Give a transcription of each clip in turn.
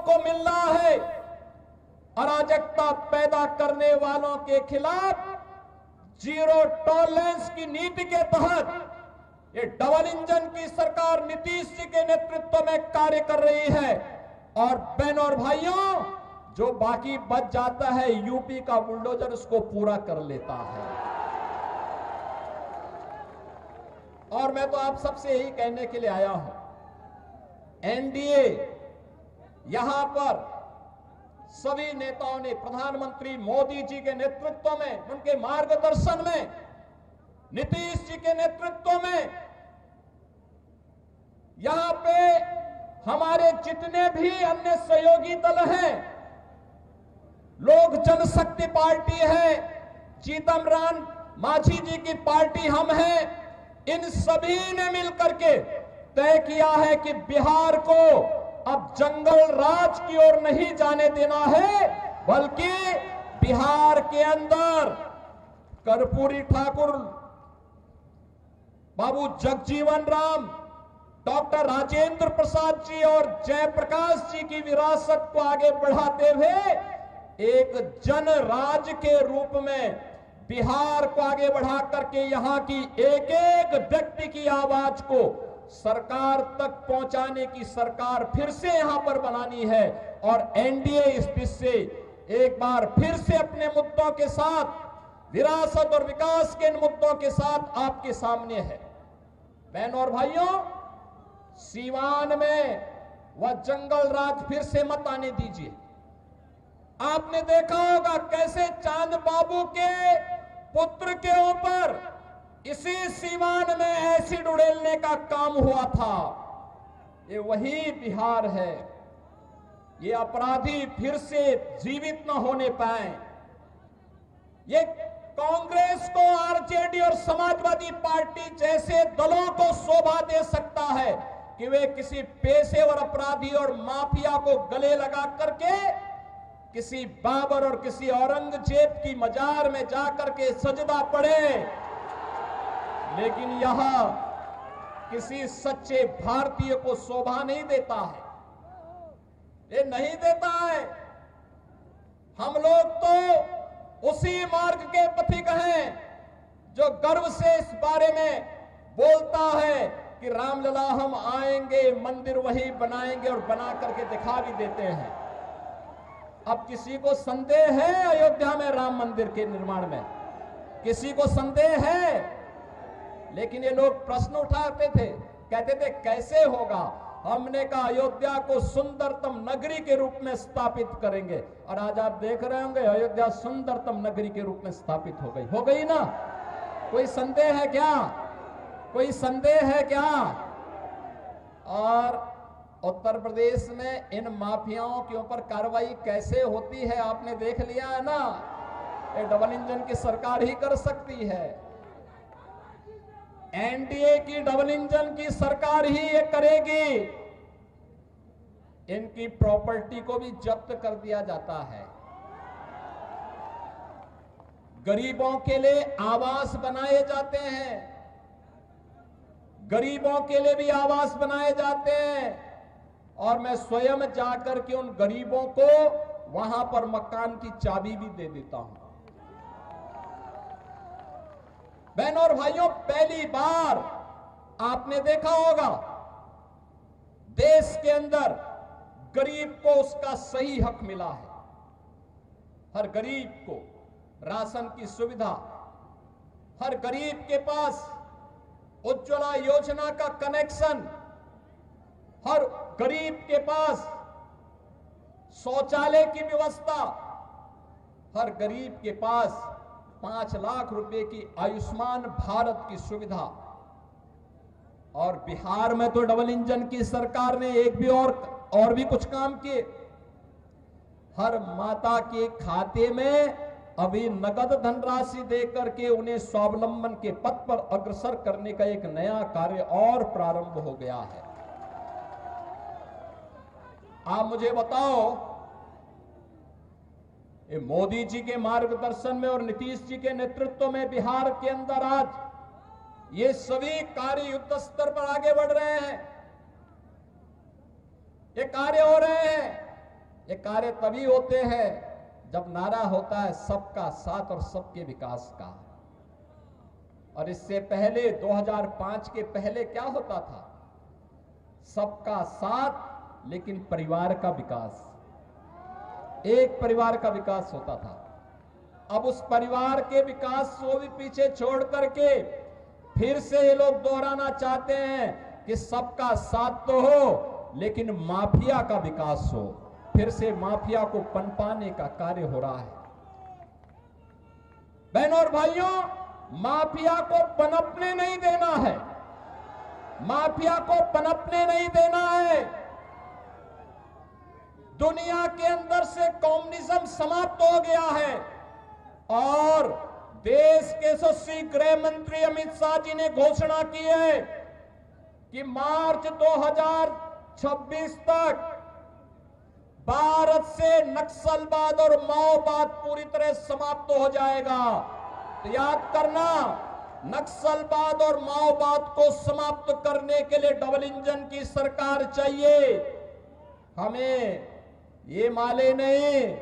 को मिलना है। अराजकता पैदा करने वालों के खिलाफ जीरो टॉलरेंस की नीति के तहत ये डबल इंजन की सरकार नीतीश जी के नेतृत्व में कार्य कर रही है। और बहनों और भाइयों, जो बाकी बच जाता है यूपी का बुलडोजर उसको पूरा कर लेता है। और मैं तो आप सबसे यही कहने के लिए आया हूं, एनडीए यहां पर सभी नेताओं ने प्रधानमंत्री मोदी जी के नेतृत्व में, उनके मार्गदर्शन में, नीतीश जी के नेतृत्व में यहां पे हमारे जितने भी अन्य सहयोगी दल हैं, लोक जनशक्ति पार्टी है, जीतन राम मांझी जी की पार्टी हम हैं, इन सभी ने मिलकर के तय किया है कि बिहार को अब जंगल राज की ओर नहीं जाने देना है, बल्कि बिहार के अंदर कर्पूरी ठाकुर, बाबू जगजीवन राम, डॉक्टर राजेंद्र प्रसाद जी और जयप्रकाश जी की विरासत को आगे बढ़ाते हुए एक जन राज के रूप में बिहार को आगे बढ़ा करके यहां की एक एक व्यक्ति की आवाज को सरकार तक पहुंचाने की सरकार फिर से यहां पर बनानी है। और एनडीए इस बीच से एक बार फिर से अपने मुद्दों के साथ, विरासत और विकास के इन मुद्दों के साथ आपके सामने है। बहनों और भाइयों, सीवान में वह जंगल राज फिर से मत आने दीजिए। आपने देखा होगा कैसे चांद बाबू के पुत्र के ऊपर इसी सीवान में एसिड उड़ेलने का काम हुआ था। ये वही बिहार है। ये अपराधी फिर से जीवित न होने पाए। ये कांग्रेस को, आरजेडी और समाजवादी पार्टी जैसे दलों को शोभा दे सकता है कि वे किसी पेशेवर अपराधी और माफिया को गले लगा करके किसी बाबर और किसी औरंगजेब की मजार में जाकर के सजदा पड़े, लेकिन यहां किसी सच्चे भारतीय को शोभा नहीं देता है। ये नहीं देता है। हम लोग तो उसी मार्ग के पथिक हैं जो गर्व से इस बारे में बोलता है कि रामलला हम आएंगे, मंदिर वही बनाएंगे और बना करके दिखा भी देते हैं। अब किसी को संदेह है अयोध्या में राम मंदिर के निर्माण में? किसी को संदेह है? लेकिन ये लोग प्रश्न उठाते थे, कहते थे कैसे होगा? हमने कहा अयोध्या को सुंदरतम नगरी के रूप में स्थापित करेंगे। और आज आप देख रहे होंगे अयोध्या सुंदरतम नगरी के रूप में स्थापित हो गई ना? कोई संदेह है क्या? कोई संदेह है क्या? और उत्तर प्रदेश में इन माफियाओं के ऊपर कार्रवाई कैसे होती है आपने देख लिया है ना? ये डबल इंजन की सरकार ही कर सकती है। एनडीए की डबल इंजन की सरकार ही ये करेगी। इनकी प्रॉपर्टी को भी जब्त कर दिया जाता है। गरीबों के लिए आवास बनाए जाते हैं, गरीबों के लिए भी आवास बनाए जाते हैं। और मैं स्वयं जाकर के उन गरीबों को वहां पर मकान की चाबी भी दे देता हूं। बहनों और भाइयों, पहली बार आपने देखा होगा देश के अंदर गरीब को उसका सही हक मिला है। हर गरीब को राशन की सुविधा, हर गरीब के पास उज्ज्वला योजना का कनेक्शन, हर गरीब के पास शौचालय की व्यवस्था, हर गरीब के पास 5 लाख रुपए की आयुष्मान भारत की सुविधा। और बिहार में तो डबल इंजन की सरकार ने एक भी और भी कुछ काम किए। हर माता के खाते में अभी नगद धनराशि देकर के उन्हें स्वावलंबन के पथ पर अग्रसर करने का एक नया कार्य और प्रारंभ हो गया है। आप मुझे बताओ, ये मोदी जी के मार्गदर्शन में और नीतीश जी के नेतृत्व में बिहार के अंदर आज ये सभी कार्य युद्ध स्तर पर आगे बढ़ रहे हैं। ये कार्य हो रहे हैं। ये कार्य तभी होते हैं जब नारा होता है सबका साथ और सबके विकास का। और इससे पहले 2005 के पहले क्या होता था? सबका साथ लेकिन परिवार का विकास, एक परिवार का विकास होता था। अब उस परिवार के विकास को भी पीछे छोड़ करके फिर से ये लोग दोहराना चाहते हैं कि सबका साथ तो हो लेकिन माफिया का विकास हो। फिर से माफिया को पनपाने का कार्य हो रहा है। बहनों और भाइयों, माफिया को पनपने नहीं देना है, माफिया को पनपने नहीं देना है। दुनिया के अंदर से कम्युनिज्म समाप्त हो गया है और देश के यशस्वी गृह मंत्री अमित शाह जी ने घोषणा की है कि मार्च 2026 तक भारत से नक्सलवाद और माओवाद पूरी तरह समाप्त हो जाएगा। तो याद करना, नक्सलवाद और माओवाद को समाप्त करने के लिए डबल इंजन की सरकार चाहिए। हमें ये माले नहीं,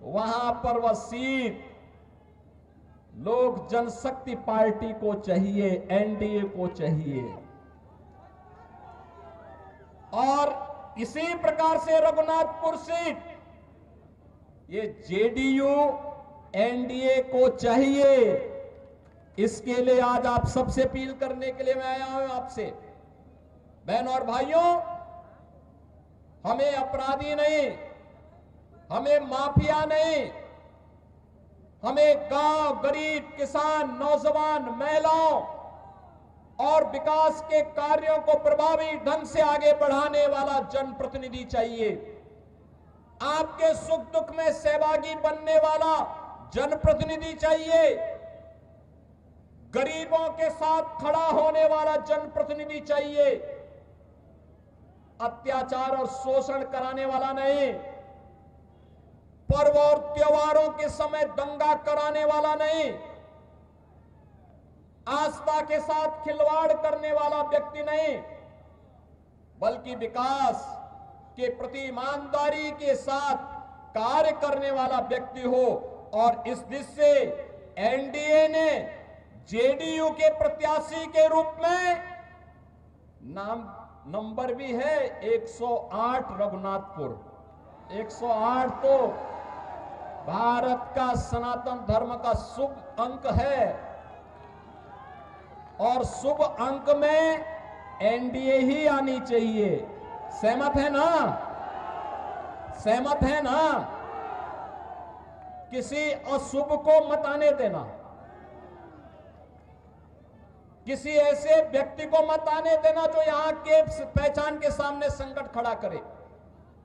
वहां पर वह सीट लोक जनशक्ति पार्टी को चाहिए, एनडीए को चाहिए। और इसी प्रकार से रघुनाथपुर सीट ये जेडीयू एनडीए को चाहिए। इसके लिए आज आप सबसे अपील करने के लिए मैं आया हूं आपसे। बहनों और भाइयों, हमें अपराधी नहीं, हमें माफिया नहीं, हमें गांव, गरीब, किसान, नौजवान, महिलाओं और विकास के कार्यों को प्रभावी ढंग से आगे बढ़ाने वाला जनप्रतिनिधि चाहिए। आपके सुख दुख में सहभागी बनने वाला जनप्रतिनिधि चाहिए। गरीबों के साथ खड़ा होने वाला जनप्रतिनिधि चाहिए। अत्याचार और शोषण कराने वाला नहीं, पर्व और त्योहारों के समय दंगा कराने वाला नहीं, आस्था के साथ खिलवाड़ करने वाला व्यक्ति नहीं, बल्कि विकास के प्रति ईमानदारी के साथ कार्य करने वाला व्यक्ति हो। और इस दिशा से एनडीए ने जेडीयू के प्रत्याशी के रूप में नंबर भी है 108 रघुनाथपुर। 108 तो भारत का सनातन धर्म का शुभ अंक है और शुभ अंक में एनडीए ही आनी चाहिए। सहमत है ना? सहमत है ना? किसी अशुभ को मत आने देना, किसी ऐसे व्यक्ति को मत आने देना जो यहां के पहचान के सामने संकट खड़ा करे।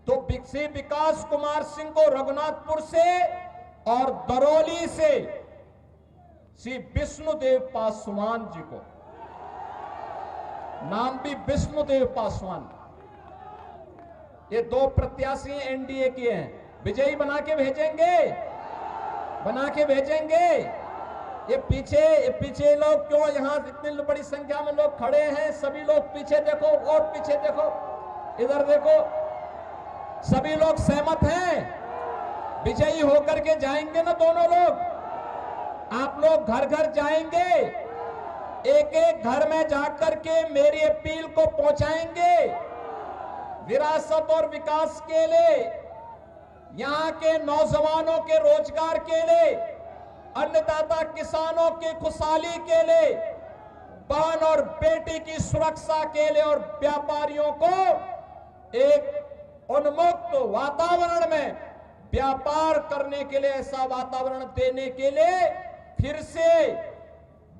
तो श्री विकास कुमार सिंह को रघुनाथपुर से और दरौली से श्री विष्णुदेव पासवान जी को, नाम भी विष्णुदेव पासवान, ये दो प्रत्याशी एनडीए के हैं, विजयी बना के भेजेंगे, बना के भेजेंगे। ये पीछे लोग क्यों, यहां इतनी बड़ी संख्या में लोग खड़े हैं, सभी लोग पीछे देखो और पीछे देखो, इधर देखो, सभी लोग सहमत हैं? विजयी होकर के जाएंगे ना दोनों लोग? आप लोग घर घर जाएंगे, एक एक घर में जाकर के मेरी अपील को पहुंचाएंगे। विरासत और विकास के लिए, यहां के नौजवानों के रोजगार के लिए, अन्नदाता किसानों की खुशहाली के लिए, बहन और बेटी की सुरक्षा के लिए और व्यापारियों को एक उन्मुक्त वातावरण में व्यापार करने के लिए, ऐसा वातावरण देने के लिए फिर से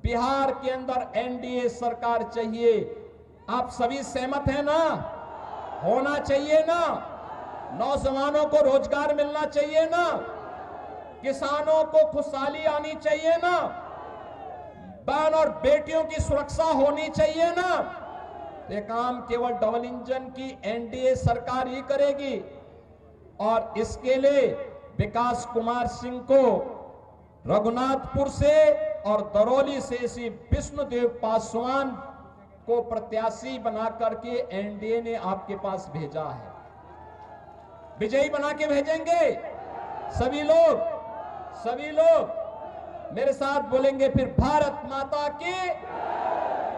बिहार के अंदर एनडीए सरकार चाहिए। आप सभी सहमत हैं ना? होना चाहिए ना? नौजवानों को रोजगार मिलना चाहिए ना? किसानों को खुशहाली आनी चाहिए ना? बहन और बेटियों की सुरक्षा होनी चाहिए ना? ये काम केवल डबल इंजन की एनडीए सरकार ही करेगी। और इसके लिए विकास कुमार सिंह को रघुनाथपुर से और दरौली से श्री विष्णुदेव पासवान को प्रत्याशी बना करके एनडीए ने आपके पास भेजा है। विजयी बना के भेजेंगे। सभी लोग मेरे साथ बोलेंगे फिर, भारत माता की,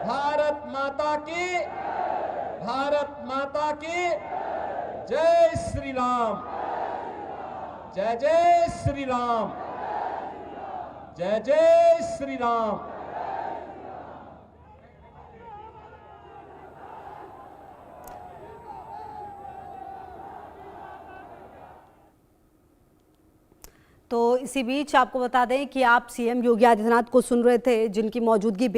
भारत माता की, भारत माता की जय श्री राम, जय जय श्री राम, जय जय श्री राम। तो इसी बीच आपको बता दें कि आप सीएम योगी आदित्यनाथ को सुन रहे थे, जिनकी मौजूदगी बिहार